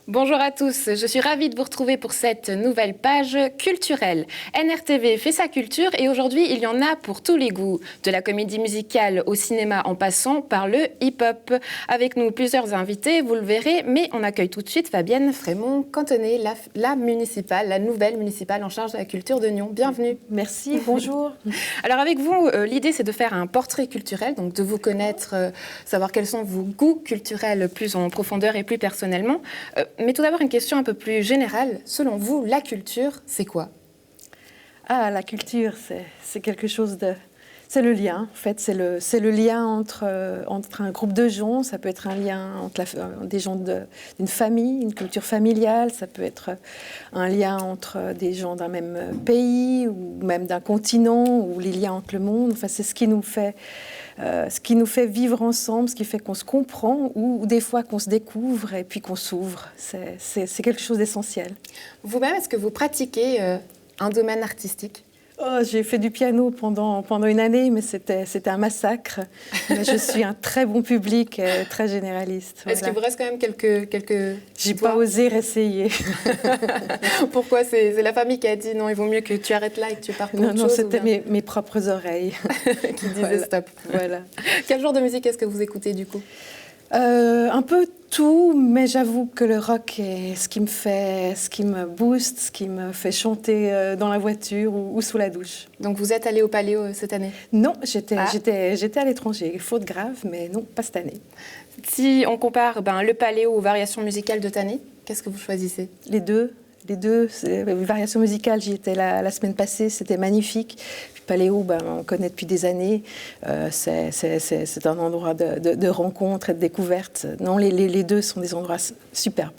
Bonjour à tous, je suis ravie de vous retrouver pour cette nouvelle page culturelle. NRTV fait sa culture et aujourd'hui il y en a pour tous les goûts, de la comédie musicale au cinéma en passant par le hip-hop. Avec nous plusieurs invités, vous le verrez, mais on accueille tout de suite Fabienne Frémont-Cantonnet, la municipale, la nouvelle municipale en charge de la culture de Nyon. Bienvenue. Merci, bonjour. Alors avec vous, l'idée c'est de faire un portrait culturel, donc de vous connaître, savoir quels sont vos goûts culturels plus en profondeur et plus personnellement. Mais tout d'abord, une question un peu plus générale. Selon vous, la culture, c'est quoi ? Ah, la culture, c'est quelque chose de... C'est le lien, en fait. C'est le lien entre un groupe de gens. Ça peut être un lien entre des gens d'une famille, une culture familiale. Ça peut être un lien entre des gens d'un même pays ou même d'un continent, ou les liens entre le monde. Enfin, c'est ce qui nous fait vivre ensemble, ce qui fait qu'on se comprend ou des fois qu'on se découvre et puis qu'on s'ouvre. C'est quelque chose d'essentiel. Vous-même, est-ce que vous pratiquez un domaine artistique ? Oh, j'ai fait du piano pendant une année, mais c'était un massacre. Mais je suis un très bon public, très généraliste. Est-ce qu'il vous reste quand même quelques... J'ai pas osé réessayer. Pourquoi ? C'est la famille qui a dit non, il vaut mieux que tu arrêtes là et que tu partes pour autre chose. Non, c'était mes propres oreilles qui disaient stop. Voilà. Quel genre de musique est-ce que vous écoutez du coup ? Un peu tout, mais j'avoue que le rock est ce qui me booste, ce qui me fait chanter dans la voiture ou sous la douche. Donc vous êtes allé au Paléo cette année ? Non, j'étais à l'étranger, faute grave, mais non, pas cette année. Si on compare le Paléo aux variations musicales de Tané, qu'est-ce que vous choisissez ? Les deux, les variations musicales, j'y étais la semaine passée, c'était magnifique. Paléo, on connaît depuis des années, c'est un endroit de rencontre et de découverte. Non, les deux sont des endroits superbes.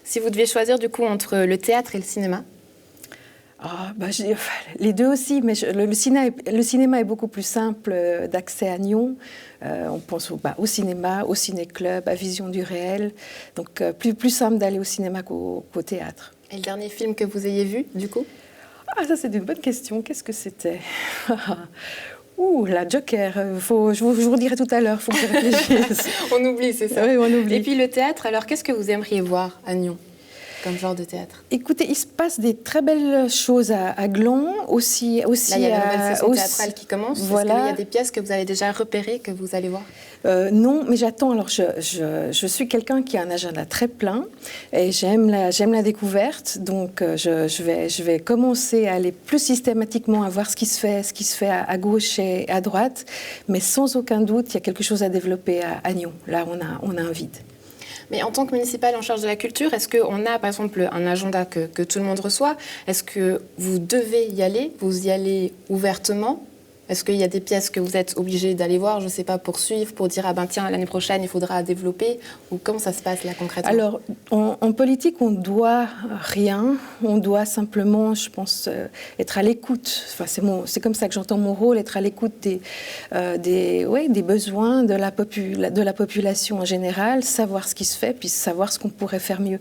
Si vous deviez choisir du coup entre le théâtre et le cinéma ? Les deux aussi, mais le cinéma est beaucoup plus simple d'accès à Nyon. On pense au cinéma, au ciné-club, à Vision du réel. Donc plus simple d'aller au cinéma qu'au théâtre. Et le dernier film que vous ayez vu, du coup ? Ah, ça, c'est une bonne question. Qu'est-ce que c'était ? La Joker. Je vous redirai tout à l'heure, il faut que je réfléchisse. On oublie, c'est ça. Oui, on oublie. Et puis le théâtre, alors qu'est-ce que vous aimeriez voir à Nyon comme genre de théâtre ? Écoutez, il se passe des très belles choses à Gland, aussi. Là, il y a la nouvelle session théâtrale qui commence. Voilà. Est-ce qu'il y a des pièces que vous avez déjà repérées, que vous allez voir ? Non, mais j'attends. Alors, je suis quelqu'un qui a un agenda très plein et j'aime la découverte. Donc, je vais commencer à aller plus systématiquement à voir ce qui se fait à gauche et à droite. Mais sans aucun doute, il y a quelque chose à développer à Nyon. Là, on a un vide. Mais en tant que municipal en charge de la culture, est-ce qu'on a, par exemple, un agenda que tout le monde reçoit ? Est-ce que vous devez y aller ? Vous y allez ouvertement ? Est-ce qu'il y a des pièces que vous êtes obligé d'aller voir, je ne sais pas, pour suivre, pour dire « Ah ben tiens, l'année prochaine, il faudra développer » ou comment ça se passe là concrètement ? Alors, en politique, on ne doit rien. On doit simplement, je pense, être à l'écoute. Enfin, c'est comme ça que j'entends mon rôle, être à l'écoute des besoins de la population en général, savoir ce qui se fait, puis savoir ce qu'on pourrait faire mieux.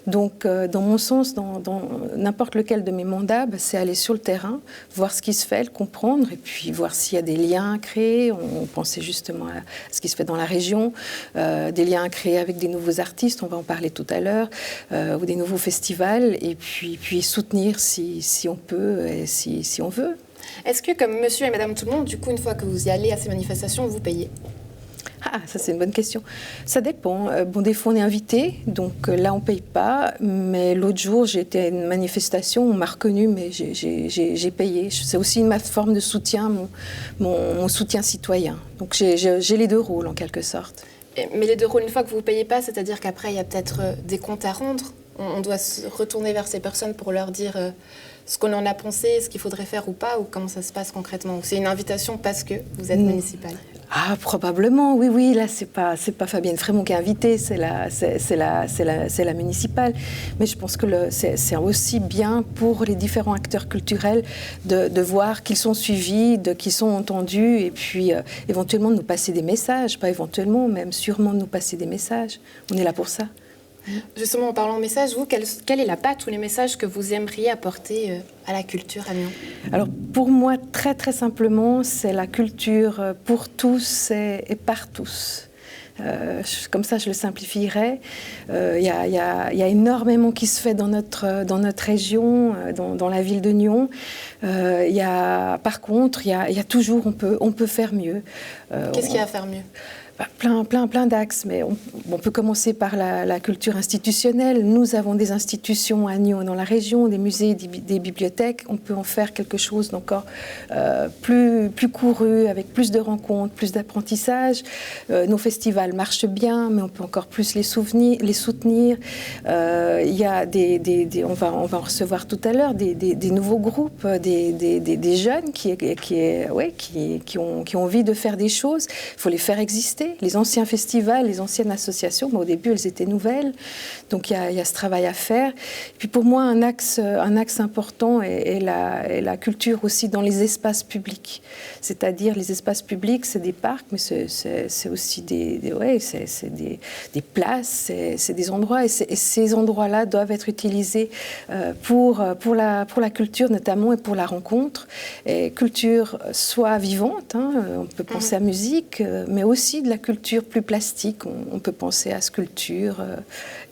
Donc, dans mon sens, dans n'importe lequel de mes mandats, c'est aller sur le terrain, voir ce qui se fait, le comprendre, et puis voir s'il y a des liens à créer. On pensait justement à ce qui se fait dans la région, des liens à créer avec des nouveaux artistes, on va en parler tout à l'heure, ou des nouveaux festivals, et puis soutenir si on peut et si on veut. Est-ce que, comme monsieur et madame tout le monde, du coup, une fois que vous y allez à ces manifestations, vous payez ? Ah, ça c'est une bonne question. Ça dépend. Des fois on est invité, donc là on ne paye pas. Mais l'autre jour j'ai été à une manifestation, on m'a reconnue, mais j'ai payé. C'est aussi ma forme de soutien, mon soutien citoyen. Donc j'ai les deux rôles en quelque sorte. Mais les deux rôles, une fois que vous ne payez pas, c'est-à-dire qu'après il y a peut-être des comptes à rendre. On doit se retourner vers ces personnes pour leur dire ce qu'on en a pensé, ce qu'il faudrait faire ou pas, ou comment ça se passe concrètement. C'est une invitation parce que vous êtes municipal. Ah, probablement, oui. Là, c'est pas Fabienne Frémont qui est invitée, c'est la municipale. Mais je pense que c'est aussi bien pour les différents acteurs culturels de voir qu'ils sont suivis, qu'ils sont entendus, et puis éventuellement de nous passer des messages, pas éventuellement, même sûrement de nous passer des messages. On est là pour ça. Justement, en parlant de messages, vous, quelle est la patte ou les messages que vous aimeriez apporter à la culture à Nyon ? Alors, pour moi, très très simplement, c'est la culture pour tous et par tous. Comme ça, je le simplifierais. Il y a énormément qui se fait dans notre région, dans la ville de Nyon. Par contre, il y a toujours, on peut faire mieux. Qu'est-ce qu'il y a à faire mieux ? Plein d'axes, mais on peut commencer par la culture institutionnelle. Nous avons des institutions à Nyon dans la région, des musées, des bibliothèques. On peut en faire quelque chose d'encore plus couru, avec plus de rencontres, plus d'apprentissage. Nos festivals marchent bien, mais on peut encore plus les soutenir. Il y a on va en recevoir tout à l'heure, des nouveaux groupes, des jeunes qui ont envie de faire des choses. Il faut les faire exister. Les anciens festivals, les anciennes associations, au début, elles étaient nouvelles. Donc, il y a ce travail à faire. Et puis, pour moi, un axe important est la culture aussi dans les espaces publics. C'est-à-dire, les espaces publics, c'est des parcs, mais c'est aussi des places, c'est des endroits. Et ces endroits-là doivent être utilisés pour la culture, notamment, et pour la rencontre. Et culture soit vivante, on peut penser à musique, mais aussi de la culture plus plastique, on peut penser à sculpture,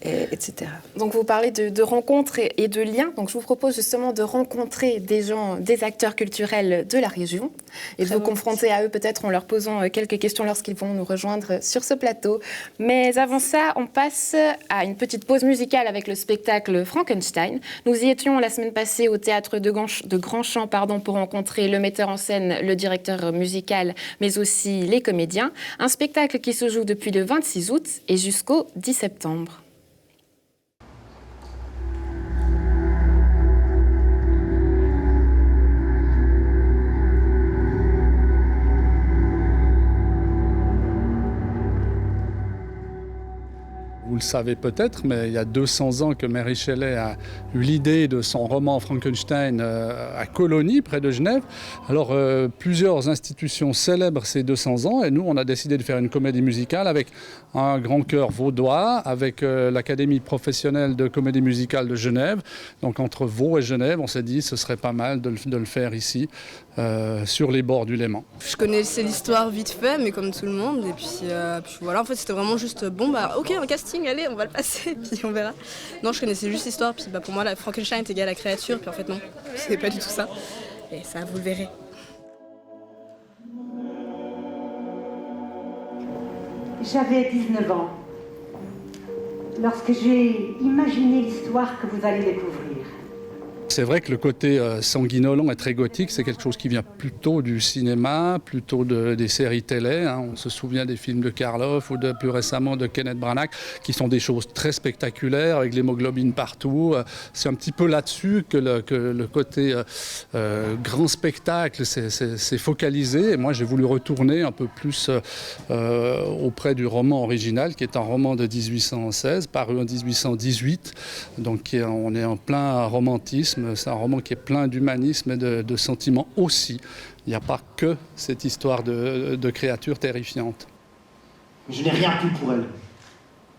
etc. Donc vous parlez de rencontres et de liens, donc je vous propose justement de rencontrer des gens, des acteurs culturels de la région et de vous confronter à eux peut-être en leur posant quelques questions lorsqu'ils vont nous rejoindre sur ce plateau. Mais avant ça, on passe à une petite pause musicale avec le spectacle Frankenstein. Nous y étions la semaine passée au théâtre de Grandchamp pour rencontrer le metteur en scène, le directeur musical, mais aussi les comédiens. Un spectacle qui se joue depuis le 26 août et jusqu'au 10 septembre. Vous le savez peut-être, mais il y a 200 ans que Mary Shelley a eu l'idée de son roman Frankenstein à Colonie, près de Genève. Alors, plusieurs institutions célèbrent ces 200 ans et nous, on a décidé de faire une comédie musicale avec un grand chœur vaudois, avec l'Académie professionnelle de comédie musicale de Genève. Donc, entre Vaud et Genève, on s'est dit que ce serait pas mal de le faire ici, sur les bords du Léman. Je connaissais l'histoire vite fait, mais comme tout le monde. Et puis voilà, en fait, c'était vraiment juste, ok, un casting, allez, on va le passer, puis on verra. Non, je connaissais juste l'histoire, puis pour moi, Frankenstein est égal à créature, puis en fait, non, c'est pas du tout ça. Et ça, vous le verrez. J'avais 19 ans lorsque j'ai imaginé l'histoire que vous allez découvrir. C'est vrai que le côté sanguinolent et très gothique, c'est quelque chose qui vient plutôt du cinéma, plutôt des séries télé. On se souvient des films de Karloff ou plus récemment de Kenneth Branagh, qui sont des choses très spectaculaires, avec l'hémoglobine partout. C'est un petit peu là-dessus que le côté grand spectacle s'est focalisé. Et moi, j'ai voulu retourner un peu plus auprès du roman original, qui est un roman de 1816, paru en 1818. Donc on est en plein romantisme. C'est un roman qui est plein d'humanisme et de sentiments aussi. Il n'y a pas que cette histoire de créatures terrifiantes. Je n'ai rien pu pour elle,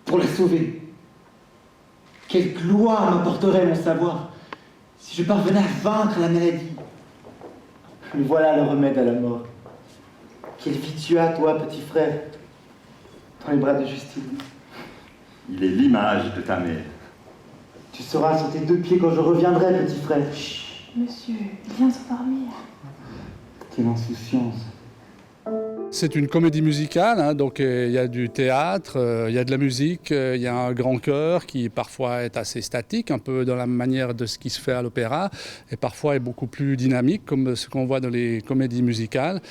pour la sauver. Quelle gloire m'apporterait mon savoir si je parvenais à vaincre la maladie. Mais voilà le remède à la mort. Quelle vie tu as, toi, petit frère, dans les bras de Justine. Il est l'image de ta mère. Tu seras sur tes deux pieds quand je reviendrai, petit frère. Chut, monsieur, il vient s'endormir. Quelle insouciance. C'est une comédie musicale, donc il y a du théâtre, il y a de la musique, il y a un grand chœur qui parfois est assez statique, un peu dans la manière de ce qui se fait à l'opéra, et parfois est beaucoup plus dynamique, comme ce qu'on voit dans les comédies musicales.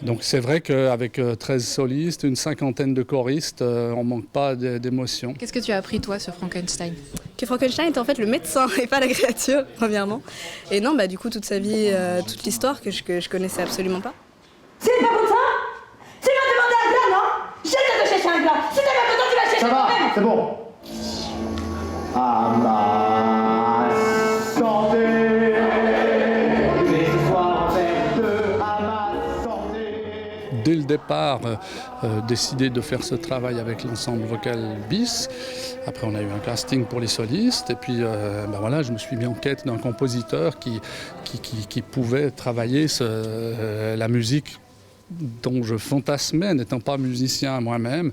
Donc c'est vrai qu'avec 13 solistes, une cinquantaine de choristes, on ne manque pas d'émotion. Qu'est-ce que tu as appris toi sur Frankenstein ? Que Frankenstein était en fait le médecin et pas la créature, premièrement. Et non, du coup, toute sa vie, toute l'histoire que je connaissais absolument pas. C'est pas comme ça. Tu m'as demandé un glas, non? J'ai été chercher un glas. Si t'es pas content, tu vas chercher toi-même. C'est bon. À ma santé. Et ce soir, à ma santé. Dès le départ, décidé de faire ce travail avec l'ensemble vocal BIS. Après, on a eu un casting pour les solistes. Et puis, voilà, je me suis mis en quête d'un compositeur qui pouvait travailler la musique dont je fantasmais, n'étant pas musicien moi-même.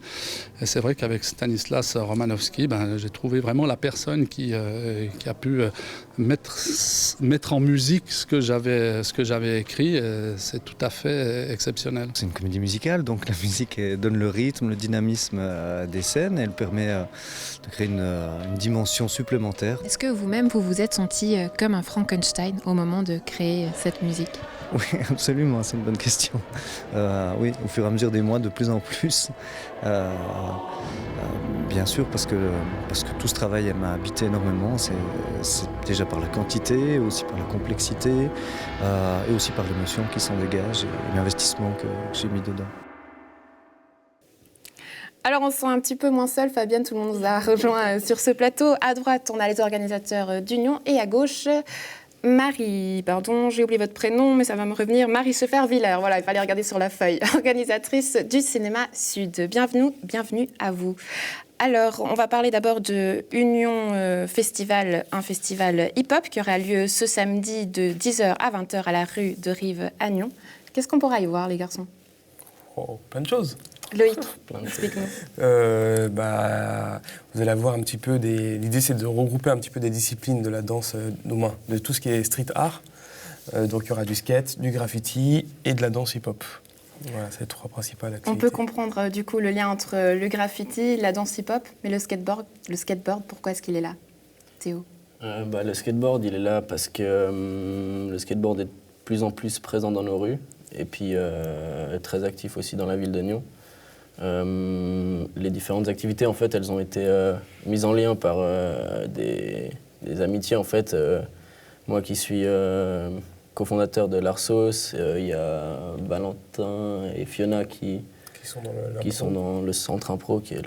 Et c'est vrai qu'avec Stanislas Romanowski, j'ai trouvé vraiment la personne qui a pu mettre en musique ce que j'avais écrit. C'est tout à fait exceptionnel. C'est une comédie musicale, donc la musique donne le rythme, le dynamisme des scènes. Elle permet de créer une dimension supplémentaire. Est-ce que vous-même, vous vous êtes senti comme un Frankenstein au moment de créer cette musique ? Oui, absolument, c'est une bonne question. Oui, au fur et à mesure des mois, de plus en plus. Bien sûr, parce que tout ce travail m'a habité énormément. C'est déjà par la quantité, aussi par la complexité, et aussi par l'émotion qui s'en dégage et l'investissement que j'ai mis dedans. Alors on se sent un petit peu moins seul, Fabienne, tout le monde nous a rejoint sur ce plateau. À droite, on a les organisateurs d'Union et à gauche, Marie, pardon, j'ai oublié votre prénom, mais ça va me revenir, Marie Scheffer-Villers, voilà, il fallait regarder sur la feuille, organisatrice du Cinéma Sud. Bienvenue à vous. Alors, on va parler d'abord de Union Festival, un festival hip-hop qui aura lieu ce samedi de 10h à 20h à la rue de Rive à Nyon. Qu'est-ce qu'on pourra y voir, les garçons ? Plein de choses. Loïc, explique-nous. Vous allez avoir un petit peu l'idée, c'est de regrouper un petit peu des disciplines de la danse, de tout ce qui est street art. Donc il y aura du skate, du graffiti et de la danse hip-hop. Voilà, c'est les trois principales activités. On peut comprendre du coup le lien entre le graffiti, la danse hip-hop, mais le skateboard, pourquoi est-ce qu'il est là, Théo ? Le skateboard, il est là parce que le skateboard est de plus en plus présent dans nos rues et puis très actif aussi dans la ville de Nyon. Les différentes activités, en fait, elles ont été mises en lien par des amitiés, en fait. Moi qui suis cofondateur de l'Arsos, il y a Valentin et Fiona qui sont dans le centre impro, qui est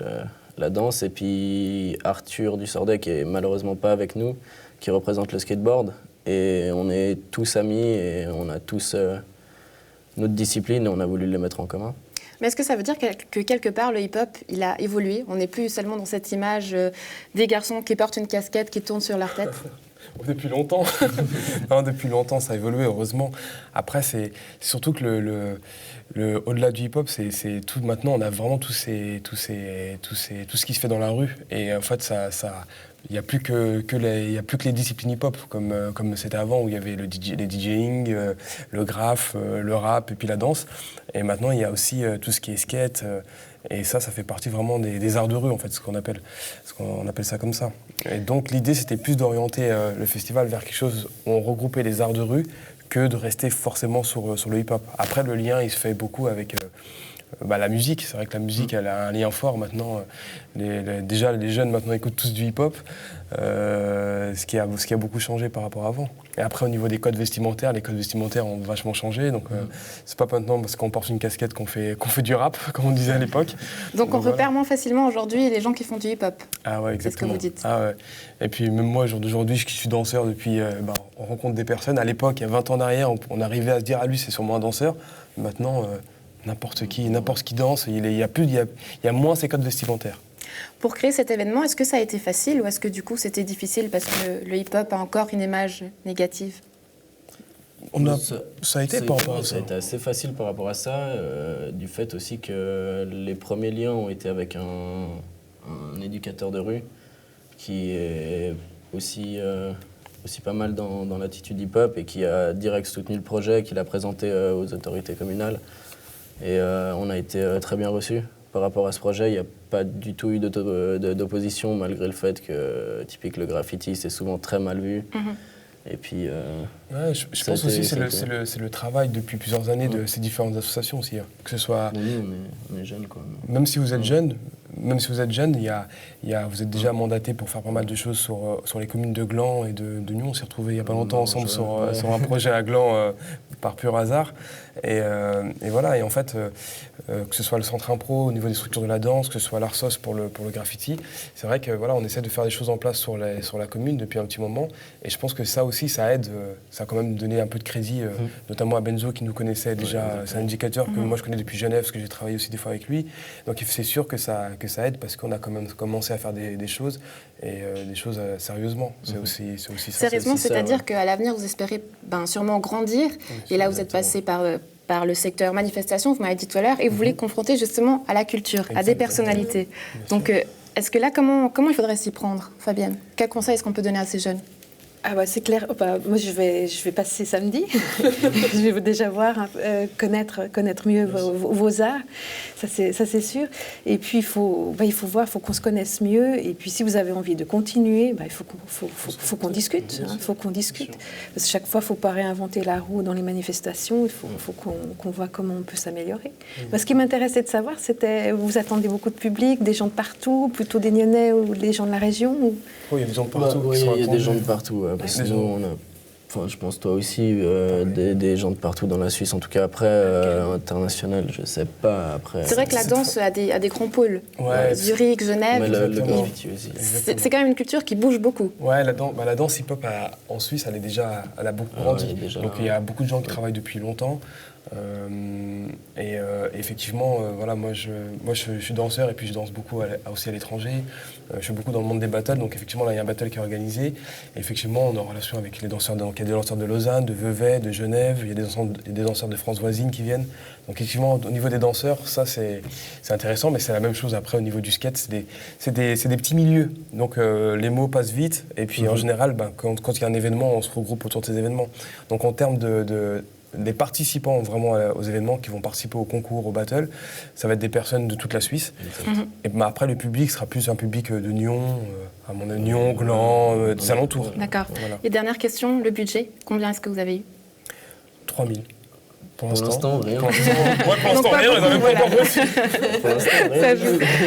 la danse, et puis Arthur du Sordet, qui est malheureusement pas avec nous, qui représente le skateboard. Et on est tous amis et on a tous notre discipline et on a voulu les mettre en commun. Mais est-ce que ça veut dire que quelque part, le hip-hop, il a évolué ? On n'est plus seulement dans cette image des garçons qui portent une casquette, qui tournent sur leur tête ? Depuis longtemps. Non, depuis longtemps, ça a évolué, heureusement. Après, c'est surtout que au-delà du hip-hop, c'est tout. Maintenant, on a vraiment tout ce qui se fait dans la rue. Et en fait, il n'y a plus que les disciplines hip-hop, comme c'était avant, où il y avait les DJing, le graphe, le rap et puis la danse. Et maintenant, il y a aussi tout ce qui est skate. Et ça fait partie vraiment des arts de rue, en fait, ce qu'on appelle ça comme ça. Et donc, l'idée, c'était plus d'orienter le festival vers quelque chose où on regroupait les arts de rue que de rester forcément sur le hip-hop. Après, le lien, il se fait beaucoup avec la musique. C'est vrai que la musique, elle a un lien fort maintenant. Déjà, les jeunes, maintenant, écoutent tous du hip-hop, ce qui a beaucoup changé par rapport à avant. Et après, au niveau des codes vestimentaires, les codes vestimentaires ont vachement changé. Donc, c'est pas maintenant parce qu'on porte une casquette qu'on fait du rap, comme on disait à l'époque. Donc on repère moins facilement aujourd'hui les gens qui font du hip-hop. Ah ouais, exactement. C'est ce que vous dites. Ah ouais. Et puis même moi, aujourd'hui, je suis danseur depuis... on rencontre des personnes. À l'époque, il y a 20 ans en arrière, on arrivait à se dire « Ah, lui, c'est sûrement un danseur ». Maintenant, n'importe qui danse. Il y a moins ces codes vestimentaires. Pour créer cet événement, est-ce que ça a été facile ou est-ce que du coup c'était difficile parce que le hip-hop a encore une image négative ? Ça a été par rapport à ça. Ça a été assez facile par rapport à ça, du fait aussi que les premiers liens ont été avec un éducateur de rue qui est aussi pas mal dans l'attitude hip-hop et qui a direct soutenu le projet, qui l'a présenté aux autorités communales. Et on a été très bien reçus. Par rapport à ce projet, il n'y a pas du tout eu d'opposition, malgré le fait que, typique, le graffiti, c'est souvent très mal vu. Et puis, je pense aussi que c'est le travail depuis plusieurs années de ces différentes associations aussi. Hein. Que ce soit... Oui, on est jeunes, quoi. Même si vous êtes jeune, vous êtes déjà mandaté pour faire pas mal de choses sur les communes de Gland et de Nyon. On s'est retrouvés il n'y a pas longtemps ensemble sur un projet à Gland par pur hasard. Et voilà, et en fait, que ce soit le centre impro au niveau des structures de la danse, que ce soit l'Arsos pour le graffiti, c'est vrai que voilà, on essaie de faire des choses en place sur la commune depuis un petit moment. Et je pense que ça aussi, ça aide, ça a quand même donné un peu de crédit, notamment à Benzo qui nous connaissait déjà. C'est un indicateur que moi je connais depuis Genève, parce que j'ai travaillé aussi des fois avec lui. Donc c'est sûr que ça aide parce qu'on a quand même commencé à faire des choses et des choses sérieusement. C'est aussi ça. Sérieusement, c'est-à-dire qu'à l'avenir, vous espérez sûrement grandir. Et là, vous êtes passé par par le secteur manifestation, vous m'avez dit tout à l'heure, et vous voulez confronter justement à la culture, à des personnalités. Donc, est-ce que là, comment il faudrait s'y prendre, Fabienne? Quels conseils est-ce qu'on peut donner à ces jeunes? Ah bah c'est clair. Moi je vais passer samedi. Je vais déjà voir, connaître mieux vos arts. Ça c'est sûr. Et puis il faut voir, il faut qu'on se connaisse mieux. Et puis si vous avez envie de continuer, il faut qu'on discute. Il faut qu'on discute. Parce que chaque fois, il ne faut pas réinventer la roue dans les manifestations. Il faut qu'on voit comment on peut s'améliorer. Moi, ce qui m'intéressait de savoir, c'était vous attendez beaucoup de public, des gens de partout, plutôt des Nyonnais ou des gens de la région ou... Oui, il y a des gens de partout. Il y a des gens de partout. Parce que nous, on a, enfin, je pense toi aussi, des gens de partout dans la Suisse. En tout cas, après, international, je sais pas. Après, c'est vrai que la danse a des grands pôles. Zurich, Genève. C'est quand même une culture qui bouge beaucoup. Ouais, la danse hip-hop en Suisse, elle a beaucoup grandi. Donc il y a beaucoup de gens qui travaillent depuis longtemps. Effectivement, voilà, moi je suis danseur et puis je danse beaucoup aussi à l'étranger. Je suis beaucoup dans le monde des battles, donc effectivement là il y a un battle qui est organisé. Et effectivement on est en relation avec les danseurs, donc il y a des danseurs de Lausanne, de Vevey, de Genève, il y a des danseurs de France voisine qui viennent. Donc effectivement au niveau des danseurs, ça c'est intéressant, mais c'est la même chose après au niveau du skate, c'est des petits milieux. Donc les mots passent vite et puis en général quand il y a un événement, on se regroupe autour de ces événements. Donc en termes des participants vraiment aux événements qui vont participer au concours, au battle, ça va être des personnes de toute la Suisse. Et après, le public sera plus un public de Nyon, à mon avis, Nyon, Gland, des alentours. D'accord. Voilà. Et dernière question, le budget, combien est-ce que vous avez eu? 3 000. Pour l'instant, rien. Pour l'instant, rien, on n'a même pas encore reçu.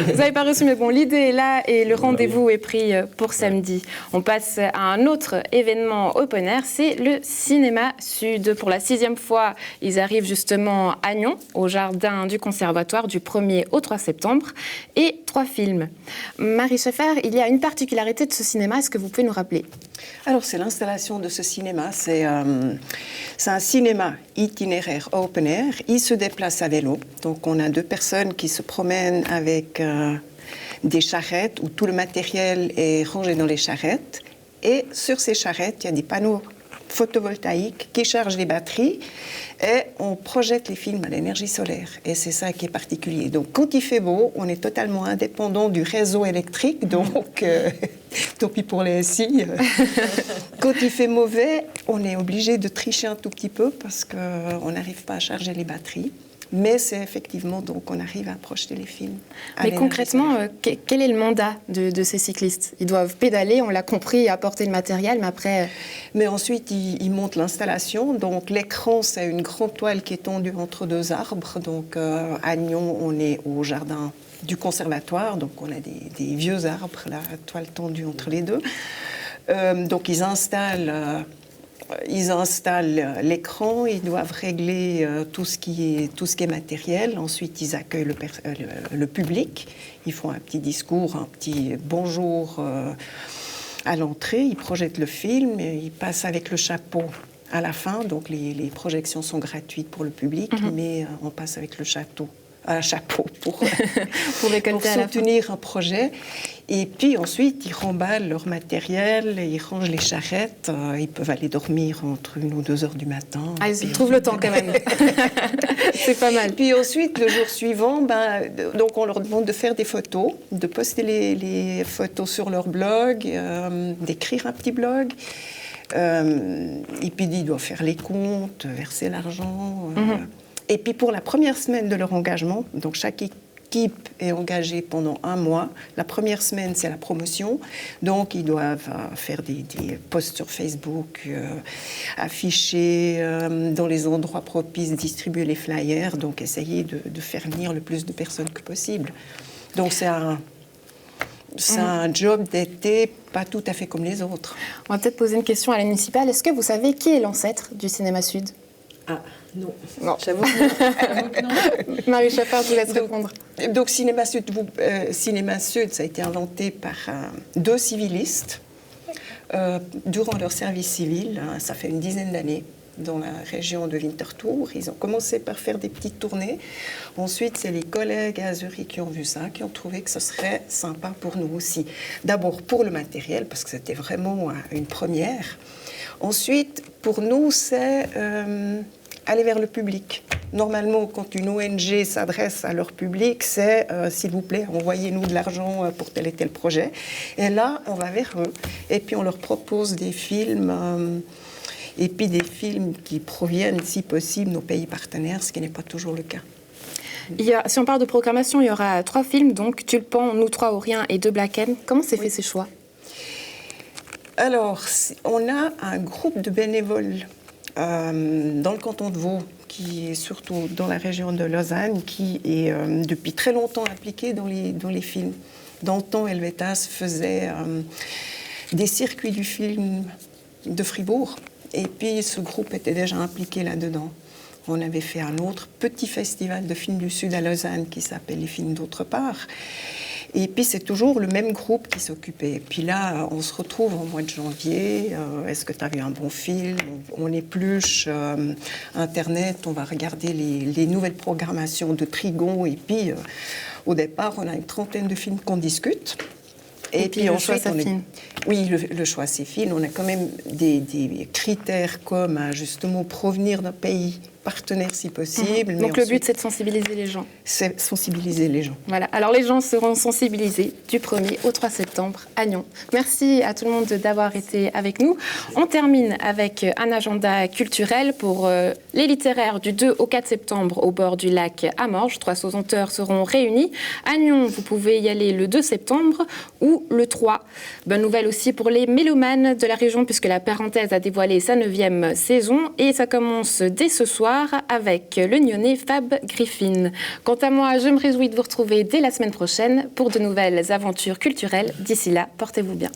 Vous n'avez pas reçu, mais bon, l'idée est là et le rendez-vous est pris pour samedi. On passe à un autre événement open air, c'est le Cinéma Sud. Pour la 6e fois, ils arrivent justement à Nyon, au jardin du Conservatoire, du 1er au 3 septembre, et 3 films. Marie Scheffer, il y a une particularité de ce cinéma, est-ce que vous pouvez nous rappeler? Alors, c'est l'installation de ce cinéma. C'est un cinéma itinéraire open air. Il se déplace à vélo. Donc, on a 2 personnes qui se promènent avec des charrettes où tout le matériel est rangé dans les charrettes. Et sur ces charrettes, il y a des panneaux photovoltaïques qui chargent les batteries et on projette les films à l'énergie solaire. Et c'est ça qui est particulier. Donc, quand il fait beau, on est totalement indépendant du réseau électrique. Donc, tant pis pour les SI. Quand il fait mauvais, on est obligé de tricher un tout petit peu parce qu'on n'arrive pas à charger les batteries. Mais c'est effectivement, donc, on arrive à projeter les films. Mais concrètement, quel est le mandat de ces cyclistes? Ils doivent pédaler, on l'a compris, apporter le matériel, mais après... Mais ensuite, ils montent l'installation. Donc, l'écran, c'est une grande toile qui est tendue entre 2 arbres. Donc, à Nyon, on est au jardin du Conservatoire. Donc, on a des vieux arbres, la toile tendue entre les deux. Donc, ils installent l'écran, ils doivent régler tout ce qui est matériel. Ensuite, ils accueillent le public. Ils font un petit discours, un petit bonjour à l'entrée. Ils projettent le film, ils passent avec le chapeau à la fin. Donc, les projections sont gratuites pour le public, mais on passe avec le chapeau pour soutenir un projet. Et puis ensuite, ils remballent leur matériel, ils rangent les charrettes, ils peuvent aller dormir entre 1 ou 2 heures du matin. Ah, ils trouvent le temps quand même. C'est pas mal. Puis ensuite, le jour suivant, donc on leur demande de faire des photos, de poster les photos sur leur blog, d'écrire un petit blog. Et puis ils doivent faire les comptes, verser l'argent. Et puis pour la première semaine de leur engagement, donc chaque équipe est engagée pendant 1 mois. La première semaine, c'est la promotion. Donc ils doivent faire des posts sur Facebook, afficher dans les endroits propices, distribuer les flyers, donc essayer de faire venir le plus de personnes que possible. Donc c'est un job d'été pas tout à fait comme les autres. On va peut-être poser une question à la municipale. Est-ce que vous savez qui est l'ancêtre du Cinéma Sud? Ah, non. J'avoue que non. Marie Scheffer, je vous laisse répondre. Donc, Cinéma Sud, ça a été inventé par 2 civilistes durant leur service civil. Ça fait une dizaine d'années dans la région de Winterthur. Ils ont commencé par faire des petites tournées. Ensuite, c'est les collègues à Zurich qui ont vu ça, qui ont trouvé que ce serait sympa pour nous aussi. D'abord pour le matériel, parce que c'était vraiment une première. Ensuite, pour nous, c'est aller vers le public. Normalement, quand une ONG s'adresse à leur public, c'est s'il vous plaît, envoyez-nous de l'argent pour tel et tel projet. Et là, on va vers eux. Et puis, on leur propose des films, et puis des films qui proviennent, si possible, de nos pays partenaires, ce qui n'est pas toujours le cas. Si on parle de programmation, il y aura 3 films, donc Tulpan, Nous 3 ou Rien et 2 Black M. Comment s'est fait ces choix? Alors, on a un groupe de bénévoles dans le canton de Vaud, qui est surtout dans la région de Lausanne, qui est depuis très longtemps impliqué dans les films. Dans le temps, Helvetas faisait des circuits du film de Fribourg, et puis ce groupe était déjà impliqué là-dedans. On avait fait un autre petit festival de films du Sud à Lausanne qui s'appelle Les Films d'autre part. Et puis c'est toujours le même groupe qui s'occupait. Et puis là, on se retrouve au mois de janvier. Est-ce que tu as vu un bon film? On épluche Internet, on va regarder les nouvelles programmations de Trigon. Et puis au départ, on a une trentaine de films qu'on discute. Et puis le choix s'affine. Oui, le choix s'affine. On a quand même des critères comme justement provenir d'un pays partenaire si possible. Donc ensuite, le but, c'est de sensibiliser les gens. C'est sensibiliser les gens. Voilà. Alors les gens seront sensibilisés du 1er au 3 septembre à Nyon. Merci à tout le monde d'avoir été avec nous. On termine avec un agenda culturel pour les littéraires du 2 au 4 septembre au bord du lac à Morges. 300 auteurs seront réunis. À Nyon, vous pouvez y aller le 2 septembre ou le 3. Bonne nouvelle aussi pour les mélomanes de la région puisque la Parenthèse a dévoilé sa 9e saison et ça commence dès ce soir avec le Nyonnais Fab Griffin. Quant à moi, je me réjouis de vous retrouver dès la semaine prochaine pour de nouvelles aventures culturelles. D'ici là, portez-vous bien.